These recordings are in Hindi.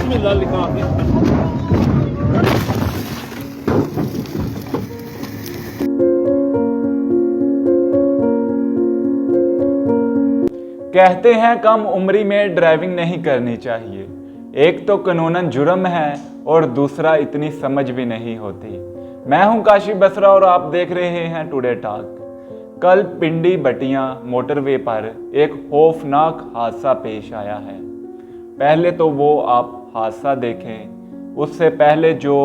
बिस्मिल्लाह लिखा के। कहते हैं कम उम्री में ड्राइविंग नहीं करनी चाहिए। एक तो कानूनन जुर्म है और दूसरा इतनी समझ भी नहीं होती। मैं हूं काशी बसरा और आप देख रहे हैं टुडे टॉक। कल पिंडी बटिया मोटरवे पर एक खौफनाक हादसा पेश आया है। पहले तो वो आप हादसा देखें, उससे पहले जो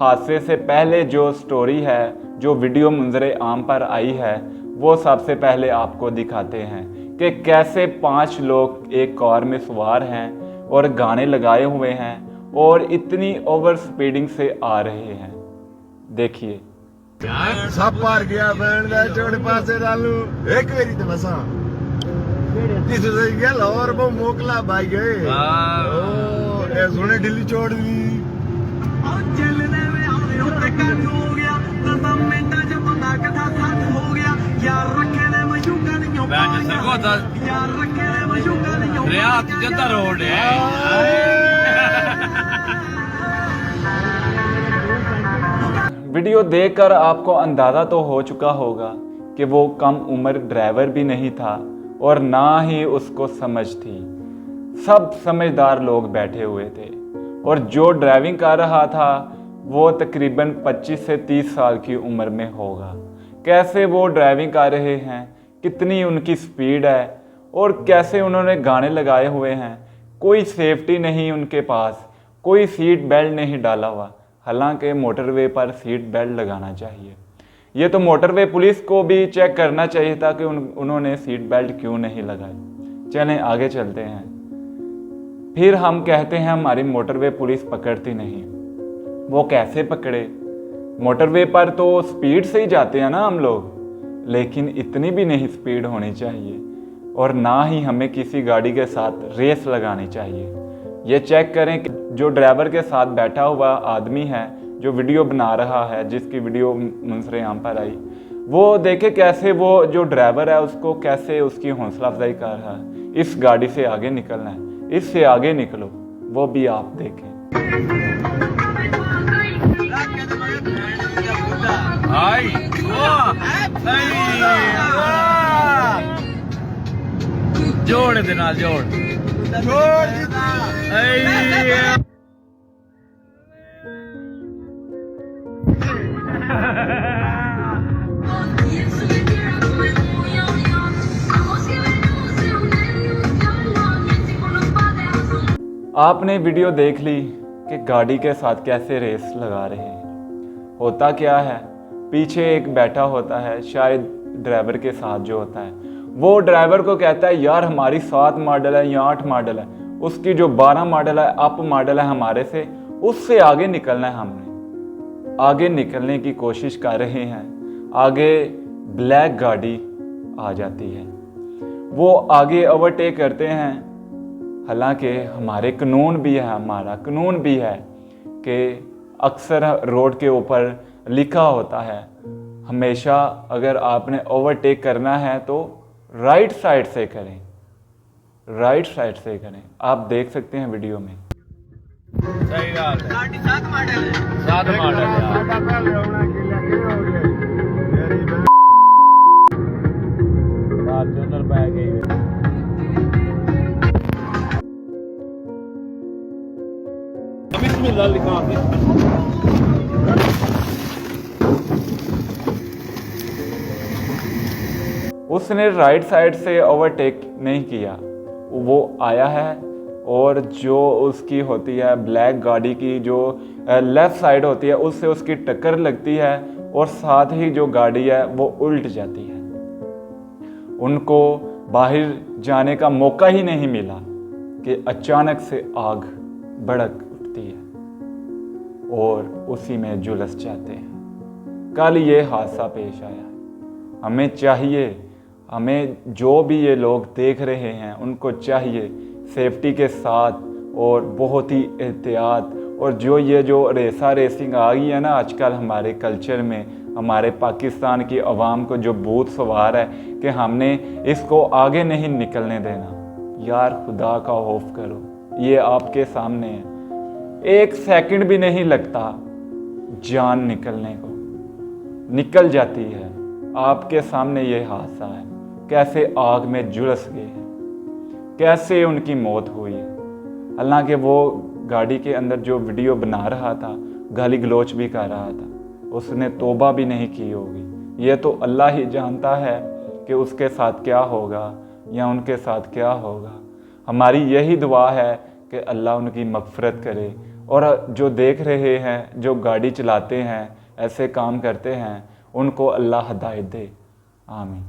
हादसे से पहले जो स्टोरी है, जो वीडियो मुंजरे आम पर आई है, वो सबसे पहले आपको दिखाते हैं कि कैसे 5 लोग एक कार में सवार हैं और गाने लगाए हुए हैं और इतनी ओवर स्पीडिंग से आ रहे हैं। देखिए। सब पार गया बैंड दा चोड़ पासे डालू एक वेरी तो बसा जिस से गया और वो मोकला भाई गए ओ ये सुने ढिल्ली छोड़ दी और चलने में हमने उठे कर हो गया तो मिनटा जब बंदा कथा साथ हो गया यार रखे ने मशूका नहीं हो बैंड सरको था यार रखे ने मशूका नहीं हो रियात जंदा रोड है। वीडियो देखकर आपको अंदाज़ा तो हो चुका होगा कि वो कम उम्र ड्राइवर भी नहीं था और ना ही उसको समझ थी। सब समझदार लोग बैठे हुए थे और जो ड्राइविंग कर रहा था वो तकरीबन 25 से 30 साल की उम्र में होगा। कैसे वो ड्राइविंग कर रहे हैं, कितनी उनकी स्पीड है और कैसे उन्होंने गाने लगाए हुए हैं। कोई सेफ्टी नहीं उनके पास, कोई सीट बेल्ट नहीं डाला हुआ। हालांकि मोटरवे पर सीट बेल्ट लगाना चाहिए। ये तो मोटरवे पुलिस को भी चेक करना चाहिए था कि उन्होंने सीट बेल्ट क्यों नहीं लगाई। चलें आगे चलते हैं। फिर हम कहते हैं हमारी मोटरवे पुलिस पकड़ती नहीं। वो कैसे पकड़े? मोटरवे पर तो स्पीड से ही जाते हैं ना हम लोग, लेकिन इतनी भी नहीं स्पीड होनी चाहिए और ना ही हमें किसी गाड़ी के साथ रेस लगानी चाहिए। ये चेक करें कि जो ड्राइवर के साथ बैठा हुआ आदमी है, जो वीडियो बना रहा है, जिसकी वीडियो मुंसरे आम पर आई, वो देखे कैसे वो जो ड्राइवर है उसको कैसे उसकी हौसला अफजाई कर रहा है। इस गाड़ी से आगे निकलना है, इससे आगे निकलो, वो भी आप देखें। जोड़ दे नाल जोड़ आपने वीडियो देख ली कि गाड़ी के साथ कैसे रेस लगा रहे हैं। होता क्या है, पीछे एक बैठा होता है, शायद ड्राइवर के साथ जो होता है, वो ड्राइवर को कहता है यार हमारी 7 मॉडल है या 8 मॉडल है, उसकी जो 12 मॉडल है, अप मॉडल है हमारे से, उससे आगे निकलना है। हमने आगे निकलने की कोशिश कर रहे हैं, आगे ब्लैक गाड़ी आ जाती है, वो आगे ओवरटेक करते हैं। हालांकि हमारे कानून भी है, हमारा कानून भी है कि अक्सर रोड के ऊपर लिखा होता है हमेशा अगर आपने ओवरटेक करना है तो राइट साइड से करें, राइट साइड से करें। आप देख सकते हैं वीडियो में। सही बात है। गाड़ी 7 मॉडल है, 7 मॉडल जनरल बैग है। बिस्मिल्लाह लिखा के। उसने राइट साइड से ओवरटेक नहीं किया, वो आया है और जो उसकी होती है ब्लैक गाड़ी की जो लेफ़्ट साइड होती है उससे उसकी टक्कर लगती है और साथ ही जो गाड़ी है वो उल्ट जाती है। उनको बाहर जाने का मौका ही नहीं मिला कि अचानक से आग भड़क उठती है और उसी में झुलस जाते हैं। कल ये हादसा पेश आया है। हमें चाहिए, हमें जो भी ये लोग देख रहे हैं उनको चाहिए सेफ्टी के साथ और बहुत ही एहतियात, और जो रेसिंग आ गई है ना आजकल हमारे कल्चर में, हमारे पाकिस्तान की आवाम को जो भूत सवार है कि हमने इसको आगे नहीं निकलने देना। यार खुदा का खौफ करो, ये आपके सामने है। 1 सेकंड भी नहीं लगता जान निकलने को, निकल जाती है। आपके सामने ये हादसा है, कैसे आग में झुलस गए हैं, कैसे उनकी मौत हुई है। हालांकि वो गाड़ी के अंदर जो वीडियो बना रहा था, गाली गलोच भी कर रहा था, उसने तौबा भी नहीं की होगी। ये तो अल्लाह ही जानता है कि उसके साथ क्या होगा या उनके साथ क्या होगा। हमारी यही दुआ है कि अल्लाह उनकी मग़फ़िरत करे, और जो देख रहे हैं, जो गाड़ी चलाते हैं, ऐसे काम करते हैं, उनको अल्लाह हिदायत दे। आमीन।